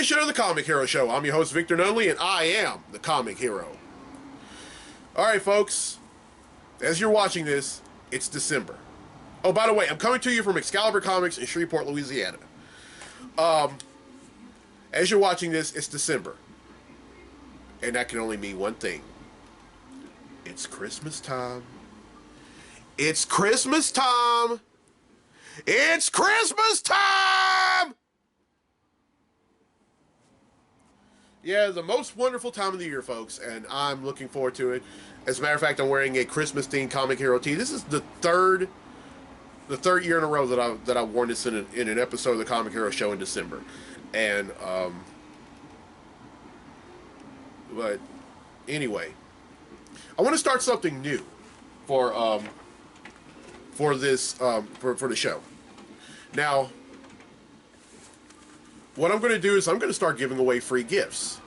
edition of the Comic Hero Show. I'm your host, Victor Nunley, and I am the Comic Hero. Alright, folks, as you're watching this, it's December. Oh, by the way, I'm coming to you from Excalibur Comics in Shreveport, Louisiana. As you're watching this, it's December. And that can only mean one thing. It's Christmas time. It's Christmas time! It's Christmas time! Yeah, the most wonderful time of the year, folks, and I'm looking forward to it. As a matter of fact, I'm wearing a Christmas-themed Comic Hero tee. This is the third year in a row that I've worn this in an episode of the Comic Hero Show in December. And but anyway, I want to start something new for this for the show. Now, what I'm going to do is I'm going to start giving away free gifts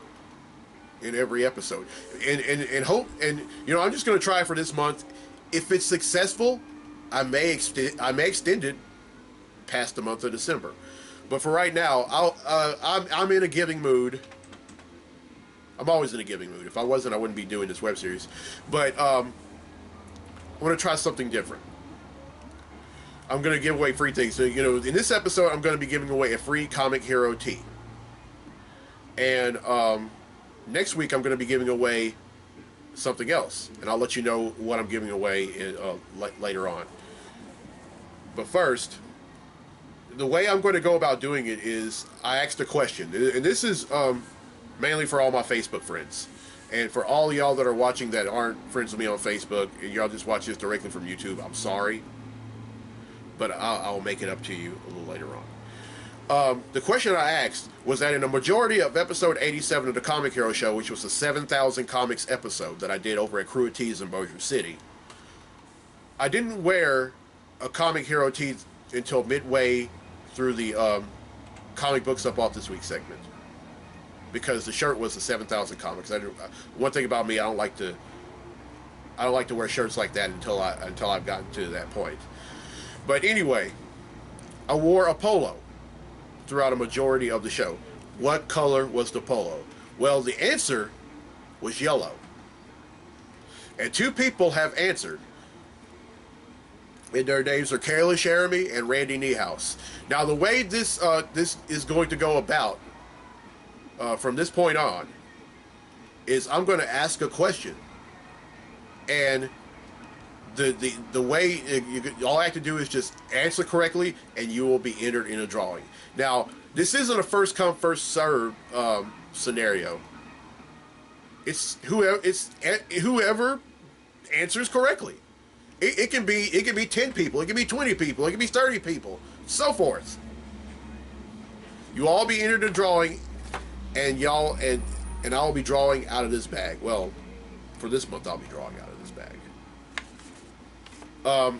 in every episode, and hope, and you know, I'm just going to try for this month. If it's successful, I may extend it past the month of December. But for right now, I'm in a giving mood. I'm always in a giving mood. If I wasn't, I wouldn't be doing this web series. But I want to try something different. I'm going to give away free things. So, you know, in this episode, I'm going to be giving away a free Comic Hero tee. And next week, I'm going to be giving away something else. And I'll let you know what I'm giving away later on. But first, the way I'm going to go about doing it is I asked a question. And this is mainly for all my Facebook friends. And for all y'all that are watching that aren't friends with me on Facebook, and y'all just watch this directly from YouTube, I'm sorry. But I'll make it up to you a little later on. The question I asked was that in a majority of episode 87 of the Comic Hero Show, which was the 7,000 Comics episode that I did over at Crew of Tees in Bossier City, I didn't wear a Comic Hero tee until midway through the Comic Books I Bought This Week segment, because the shirt was the 7,000 Comics. One thing about me, I don't like to wear shirts like that until I've gotten to that point. But anyway, I wore a polo throughout a majority of the show. What color was the polo? Well, the answer was yellow. And two people have answered. And their names are Kayla Sheremy and Randy Niehaus. Now, the way this is going to go about from this point on is I'm going to ask a question. And the way all I have to do is just answer correctly, and you will be entered in a drawing. Now, this isn't a first come first serve scenario. It's whoever answers correctly. It can be 10 people, it can be 20 people, it can be 30 people, so forth. You all be entered in a drawing, and I'll be drawing out of this bag. Well, for this month, I'll be drawing out of this bag. But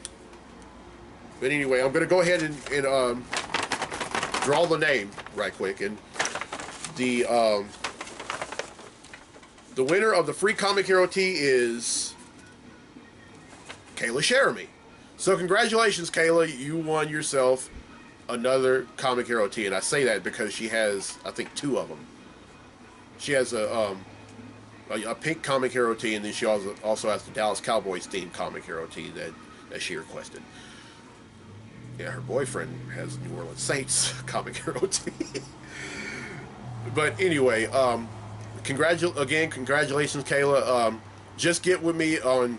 anyway, I'm going to go ahead and draw the name right quick. And the winner of the free Comic Hero tee is Kayla Sheremy. So congratulations, Kayla. You won yourself another Comic Hero tee. And I say that because she has, I think, 2 of them. She has a pink Comic Hero tee, and then she also has the Dallas Cowboys themed Comic Hero tee that she requested. Yeah, her boyfriend has New Orleans Saints Comic Hero tee. But anyway, congratulations, Kayla. Just get with me on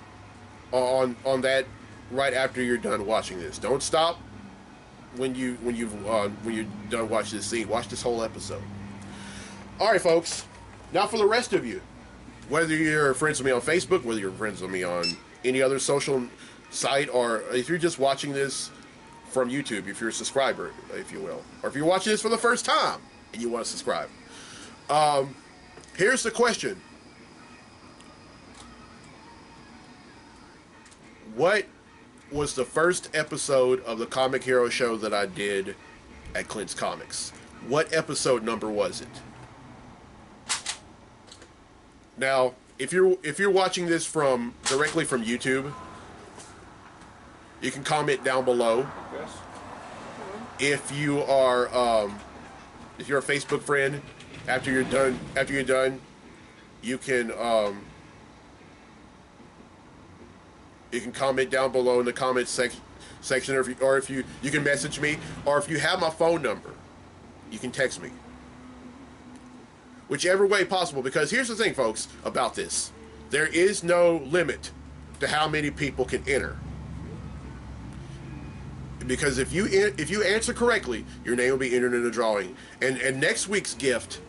that right after you're done watching this. Don't stop when you're done watching this scene. Watch this whole episode. All right, folks. Now for the rest of you, whether you're friends with me on Facebook, whether you're friends with me on any other social site, or if you're just watching this from YouTube, if you're a subscriber, if you will, or if you're watching this for the first time and you want to subscribe, here's the question. What was the first episode of the Comic Hero Show that I did at Clint's Comics? What episode number was it? Now, if you're watching this directly from YouTube, you can comment down below. Yes. If you're a Facebook friend, After you're done, you can comment down below in the section, or if you can message me, or if you have my phone number, you can text me. Whichever way possible, because here's the thing, folks, about this. There is no limit to how many people can enter. Because if you answer correctly, your name will be entered in the drawing. And next week's gift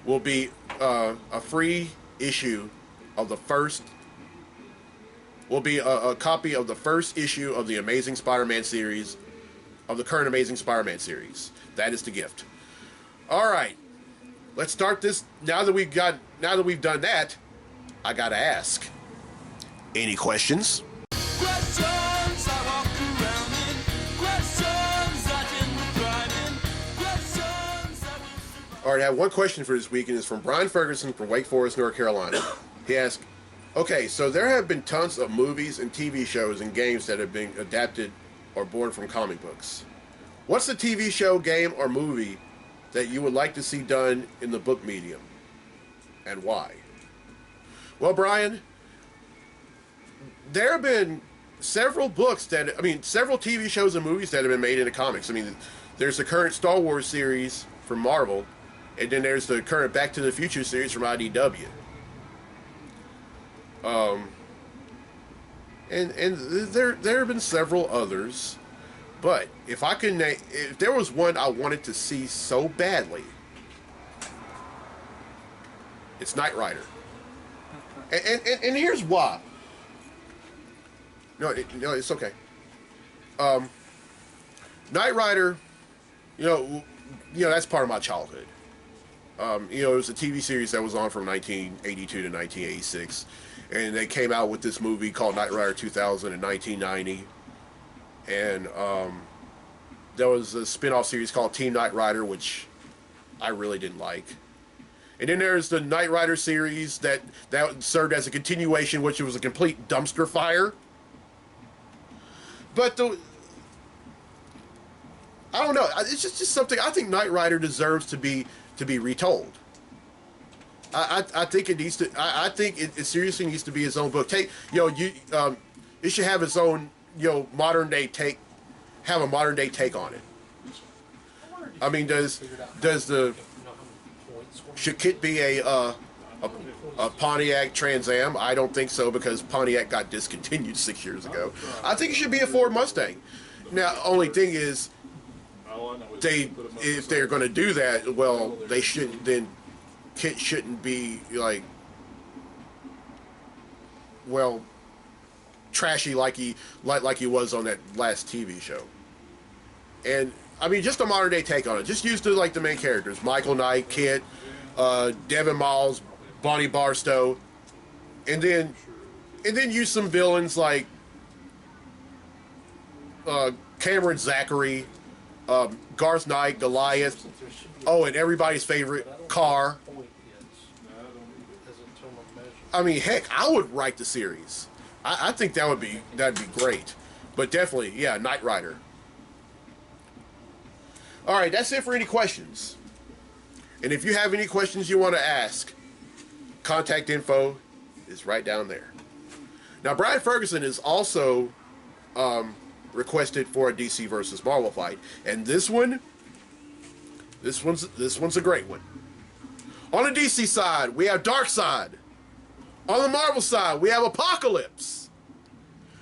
will be a free issue of the first. Will be a copy of the first issue of the Amazing Spider-Man series, of the current Amazing Spider-Man series. That is the gift. All right, let's start this. Now that we've done that, I gotta ask. Any questions? All right, I have one question for this week, and it's from Brian Ferguson from Wake Forest, North Carolina. He asked, okay, so there have been tons of movies and TV shows and games that have been adapted or born from comic books. What's the TV show, game, or movie that you would like to see done in the book medium, and why? Well, Brian, there have been several several TV shows and movies that have been made into comics. I mean, there's the current Star Wars series from Marvel, and then there's the current Back to the Future series from IDW. And there have been several others, but if there was one I wanted to see so badly, it's Knight Rider. And here's why. No, it's okay. Knight Rider, that's part of my childhood. It was a TV series that was on from 1982 to 1986, and they came out with this movie called Knight Rider 2000 in 1990, and there was a spin-off series called Team Knight Rider, which I really didn't like. And then there's the Knight Rider series that served as a continuation, which was a complete dumpster fire. But I don't know. It's just something. I think Knight Rider deserves to be retold. I think it needs to. I think it seriously needs to be its own book. It should have its own modern day take. Have a modern day take on it. I mean, should Kit be a Pontiac Trans Am? I don't think so, because Pontiac got discontinued 6 years ago. I think it should be a Ford Mustang. Now, only thing is, if they're going to do that, well, they shouldn't. Then Kit shouldn't be trashy like he was on that last TV show. And I mean, just a modern day take on it. Just use the main characters: Michael Knight, Kit, Devin Miles, Bonnie Barstow, and then use some villains like Cameron Zachary, Garth Knight, Goliath. Oh, and everybody's favorite, Carr. I mean, heck, I would write the series. I think that'd be great. But definitely, yeah, Knight Rider. All right, that's it for any questions. And if you have any questions you want to ask, contact info is right down there. Now, Brian Ferguson is also requested for a DC versus Marvel fight, and this one's a great one. On the DC side, we have Darkseid. On the Marvel side, we have Apocalypse.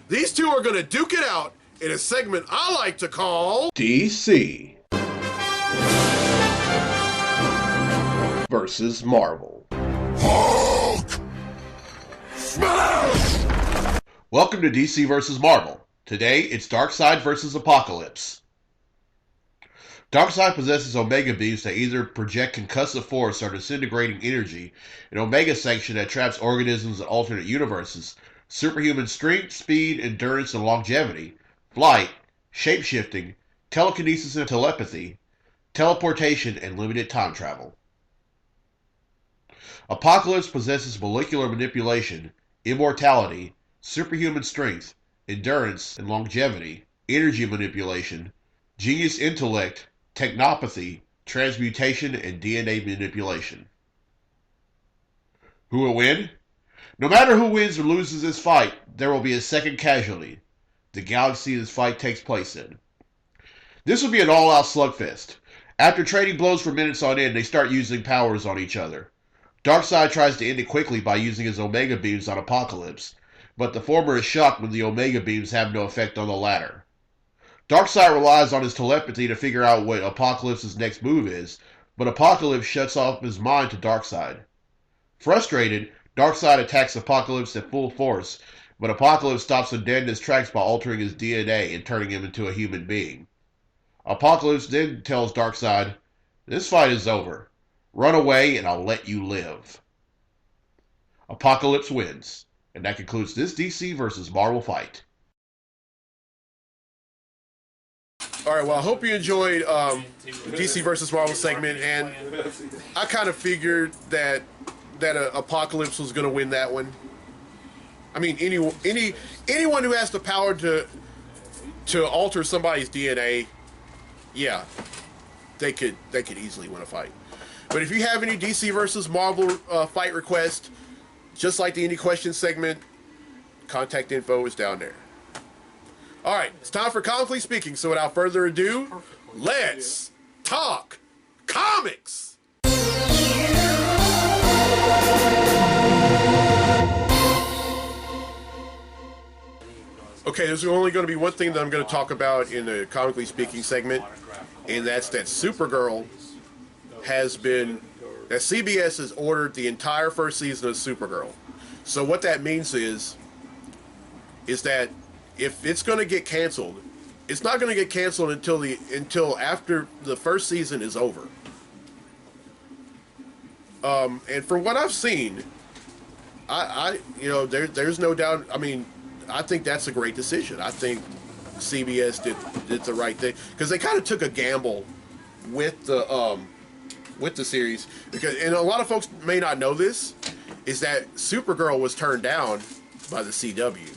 These two are going to duke it out in a segment I like to call DC versus Marvel. Hulk smash! Welcome to DC versus Marvel. Today, it's Darkseid versus Apocalypse. Darkseid possesses Omega beams that either project concussive force or disintegrating energy, an Omega sanction that traps organisms in alternate universes, superhuman strength, speed, endurance, and longevity, flight, shape-shifting, telekinesis and telepathy, teleportation, and limited time travel. Apocalypse possesses molecular manipulation, immortality, superhuman strength, endurance and longevity, energy manipulation, genius intellect, technopathy, transmutation, and DNA manipulation. Who will win? No matter who wins or loses this fight, there will be a second casualty, the galaxy this fight takes place in. This will be an all-out slugfest. After trading blows for minutes on end, they start using powers on each other. Darkseid tries to end it quickly by using his Omega beams on Apocalypse, but the former is shocked when the Omega beams have no effect on the latter. Darkseid relies on his telepathy to figure out what Apocalypse's next move is, but Apocalypse shuts off his mind to Darkseid. Frustrated, Darkseid attacks Apocalypse at full force, but Apocalypse stops him dead in his tracks by altering his DNA and turning him into a human being. Apocalypse then tells Darkseid, "This fight is over. Run away and I'll let you live." Apocalypse wins, and that concludes this DC vs. Marvel fight. All right, well, I hope you enjoyed the DC versus Marvel segment, and I kind of figured that Apocalypse was going to win that one. I mean, anyone who has the power to alter somebody's DNA, yeah, they could easily win a fight. But if you have any DC versus Marvel fight requests, just like the Indie Questions segment, contact info is down there. All right, it's time for Comically Speaking. So without further ado, let's talk comics. Okay, there's only going to be one thing that I'm going to talk about in the Comically Speaking segment, and that's that Supergirl that CBS has ordered the entire first season of Supergirl. So what that means is that if it's going to get canceled, it's not going to get canceled until after the first season is over. And from what I've seen, there's no doubt. I mean, I think that's a great decision. I think CBS did the right thing because they kind of took a gamble with the series, and a lot of folks may not know this, is that Supergirl was turned down by the CW.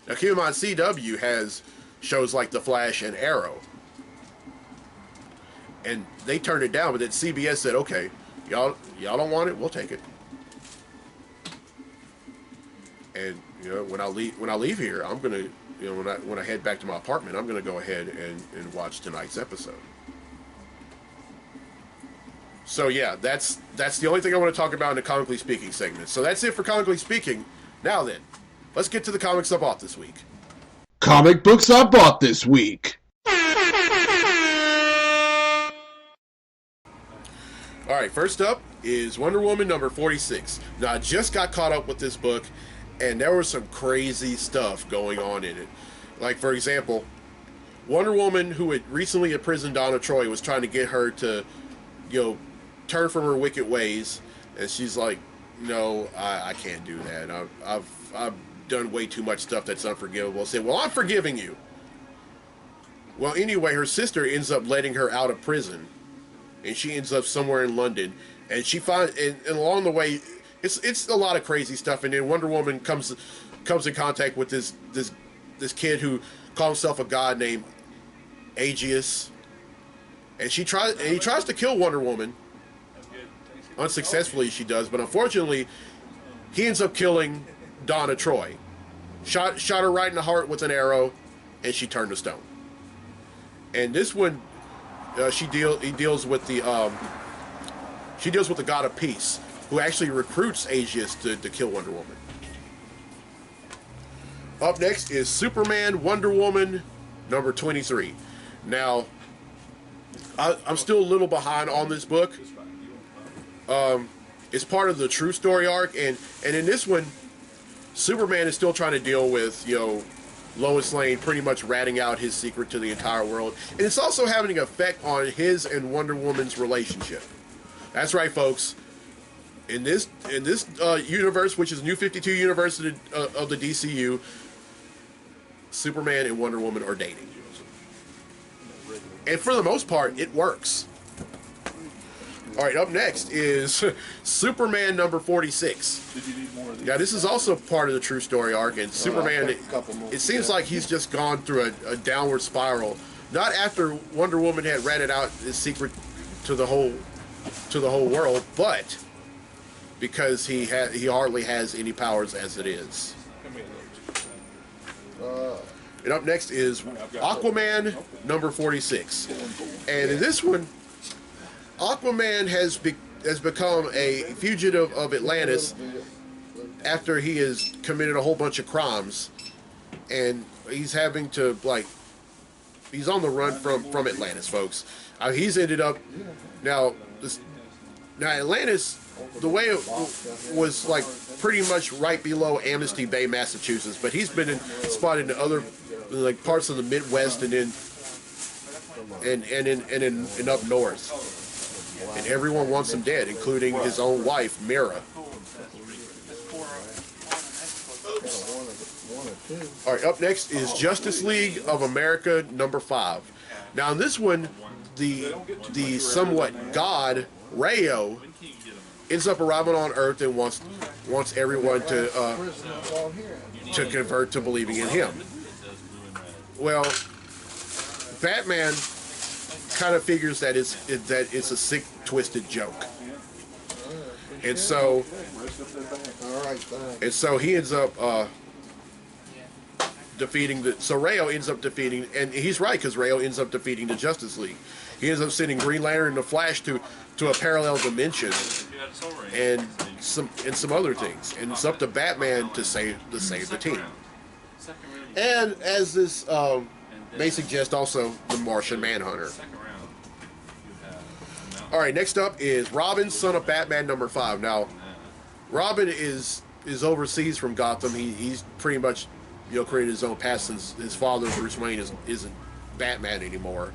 Now keep in mind, CW has shows like The Flash and Arrow, and they turned it down, but then CBS said, okay, y'all don't want it, we'll take it. And when I leave here, I'm gonna, when I head back to my apartment, I'm gonna go ahead and watch tonight's episode. So yeah, that's the only thing I want to talk about in the Comically Speaking segment. So that's it for Comically Speaking. Now then, let's get to the comics I bought this week. Comic books I bought this week. All right, first up is Wonder Woman number 46. Now I just got caught up with this book, and there was some crazy stuff going on in it. Like, for example, Wonder Woman, who had recently imprisoned Donna Troy, was trying to get her to, turn from her wicked ways, and she's like, "No, I can't do that. I've done way too much stuff that's unforgivable." I said, "Well, I'm forgiving you." Well, anyway, her sister ends up letting her out of prison, and she ends up somewhere in London, and she finds, and along the way, it's a lot of crazy stuff, and then Wonder Woman comes in contact with this kid who calls himself a god named Aegeus, and he tries to kill Wonder Woman. Unsuccessfully, she does, but unfortunately, he ends up killing Donna Troy. Shot her right in the heart with an arrow, and she turned to stone. And this one, he deals with the god of peace, who actually recruits Aegeus to kill Wonder Woman. Up next is Superman Wonder Woman number 23. Now, I'm still a little behind on this book. It's part of the True Story arc, and in this one, Superman is still trying to deal with, Lois Lane pretty much ratting out his secret to the entire world. And it's also having an effect on his and Wonder Woman's relationship. That's right, folks. In this universe, which is New 52 universe of the DCU, Superman and Wonder Woman are dating. And for the most part, it works. All right, up next is Superman number 46. Yeah, this is also part of the True Story arc, and Superman, it seems like he's just gone through a downward spiral Not after Wonder Woman had ratted out his secret to the whole world, but because he hardly has any powers as it is. And up next is Aquaman number 46. And in this one, Aquaman has become a fugitive of Atlantis after he has committed a whole bunch of crimes, and he's having to he's on the run from Atlantis, folks. He's ended up now Atlantis, the way it was pretty much right below Amnesty Bay, Massachusetts, but he's been spotted in other parts of the Midwest and in up north. And everyone wants him dead, including his own wife, Mira. All right, up next is Justice League of America number 5. Now in this one, the somewhat god Rayo ends up arriving on Earth and wants everyone to convert to believing in him. Well, Batman kind of figures that it's a sick, twisted joke, and so he ends up defeating so Rayo ends up defeating, and he's right, because Rayo ends up defeating the Justice League. He ends up sending Green Lantern and the Flash to a parallel dimension, and some other things, and it's up to Batman to save the team. And as this may suggest, also the Martian Manhunter. All right, next up is Robin, Son of Batman number 5. Now, Robin is overseas from Gotham. He's pretty much created his own past since his father, Bruce Wayne, isn't Batman anymore.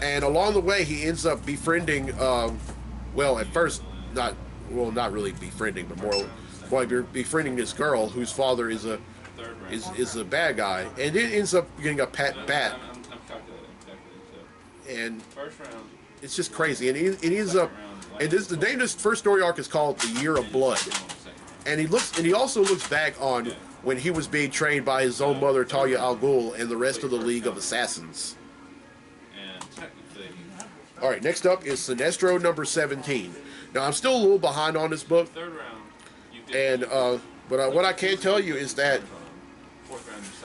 And along the way, he ends up befriending, at first, not really befriending, but more befriending this girl whose father is a bad guy, and it ends up getting a pet bat. And it's just crazy. And he ends up, and the name of this first story arc is called The Year of Blood. And he also looks back on when he was being trained by his own mother, Talia al Ghul, and the rest of the League of Assassins. All right, next up is Sinestro number 17. Now, I'm still a little behind on this book, and but what I can tell you is that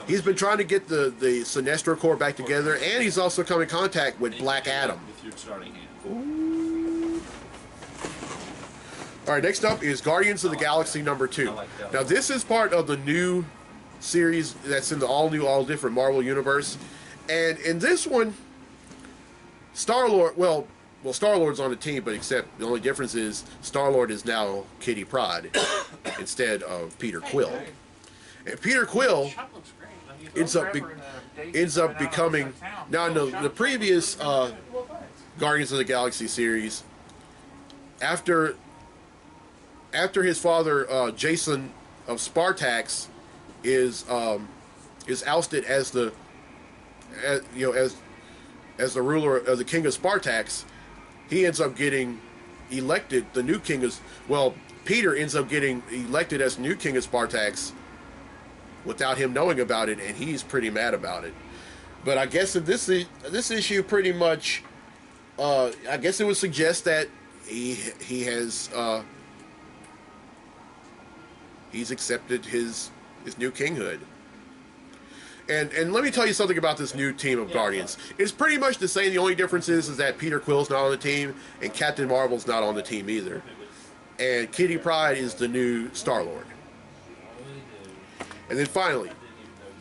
he's been trying to get the Sinestro Corps back together, and he's also come in contact with Black Adam. All right, next up is Guardians of the Galaxy number 2. Now, this is part of the new series that's in the all different Marvel universe, and in this one, Star-Lord, Star-Lord's on the team, but except the only difference is Star-Lord is now Kitty Pryde instead of Peter Quill. And Peter Quill ends up becoming, now in the previous Guardians of the Galaxy series, after his father Jason of Spartax is ousted as the ruler of the king of Spartax, he ends up getting elected the new king of, Peter ends up getting elected as new king of Spartax without him knowing about it, and he's pretty mad about it. But I guess in this issue, pretty much, I guess it would suggest that he has he's accepted his new kinghood. And let me tell you something about this new team of Guardians. It's pretty much the same. The only difference is that Peter Quill's not on the team, and Captain Marvel's not on the team either. And Kitty Pryde is the new Star-Lord. And then finally,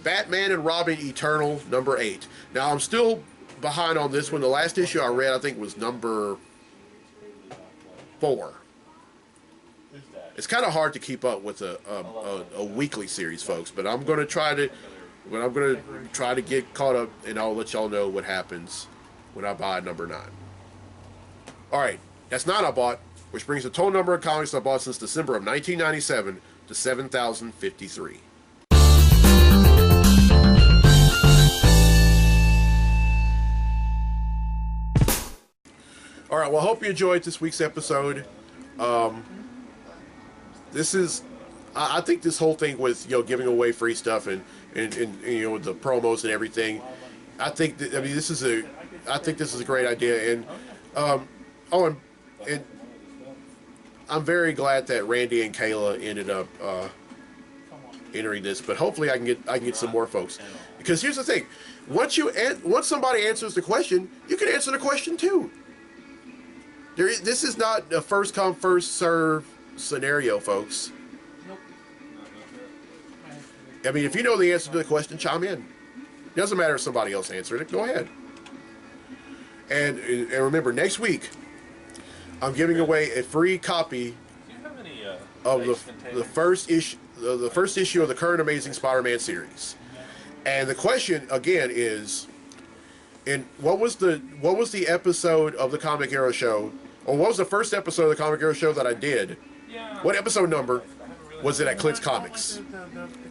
Batman and Robin Eternal number 8. Now, I'm still behind on this one. The last issue I read, I think, was number 4. It's kind of hard to keep up with a weekly series, folks, but I'm going to try to get caught up, and I'll let y'all know what happens when I buy number 9. All right, that's 9 I bought, which brings the total number of comics I bought since December of 1997 to 7,053. All right, well, I hope you enjoyed this week's episode. I think this whole thing with giving away free stuff and the promos and everything I think that, I mean I think this is a great idea, and um, oh, and I'm very glad that Randy and Kayla ended up entering this. But hopefully, I can get some more folks, because here's the thing: once somebody answers the question, you can answer the question too. This is not a first come first serve scenario, folks. I mean, if you know the answer to the question, chime in. It doesn't matter if somebody else answered it. Go ahead. And remember, next week, I'm giving away a free copy of the first issue of the current Amazing Spider-Man series. And the question again is, what was the episode of the Comic Hero show, or what was the first episode of the Comic Hero show that I did? What episode number was it at Clint's Comics?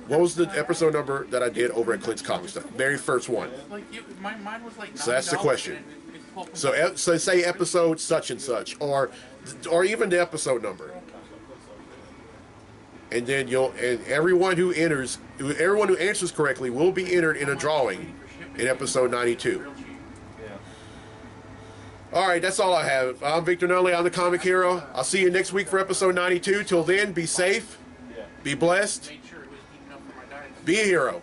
What was the episode number that I did over at Clint's Comics? The very first one. So that's the question. So say episode such and such, or even the episode number, and then everyone who answers correctly will be entered in a drawing in episode 92. All right, that's all I have. I'm Victor Nunley. I'm the Comic Hero. I'll see you next week for episode 92. Till then, be safe, be blessed, be a hero.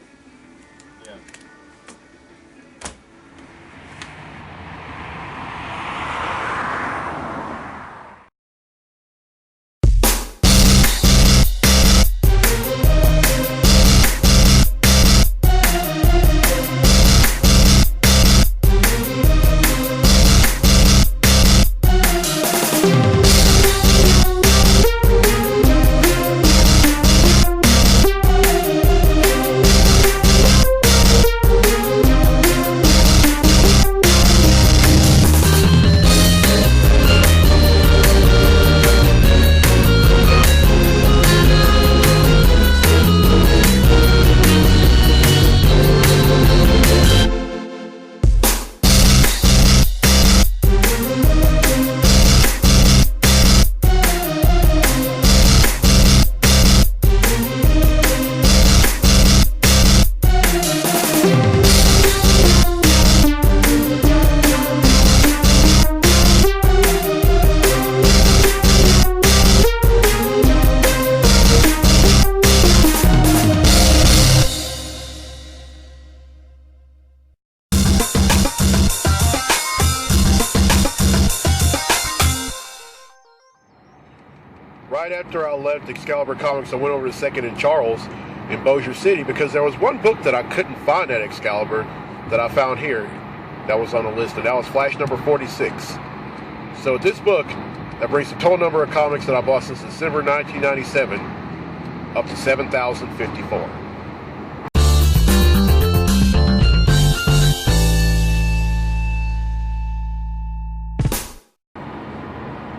Right after I left Excalibur Comics, I went over to Second and Charles in Bossier City, because there was one book that I couldn't find at Excalibur that I found here that was on the list, and that was Flash number 46. So with this book, that brings the total number of comics that I bought since December 1997 up to 7,054.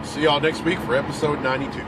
See y'all next week for episode 92.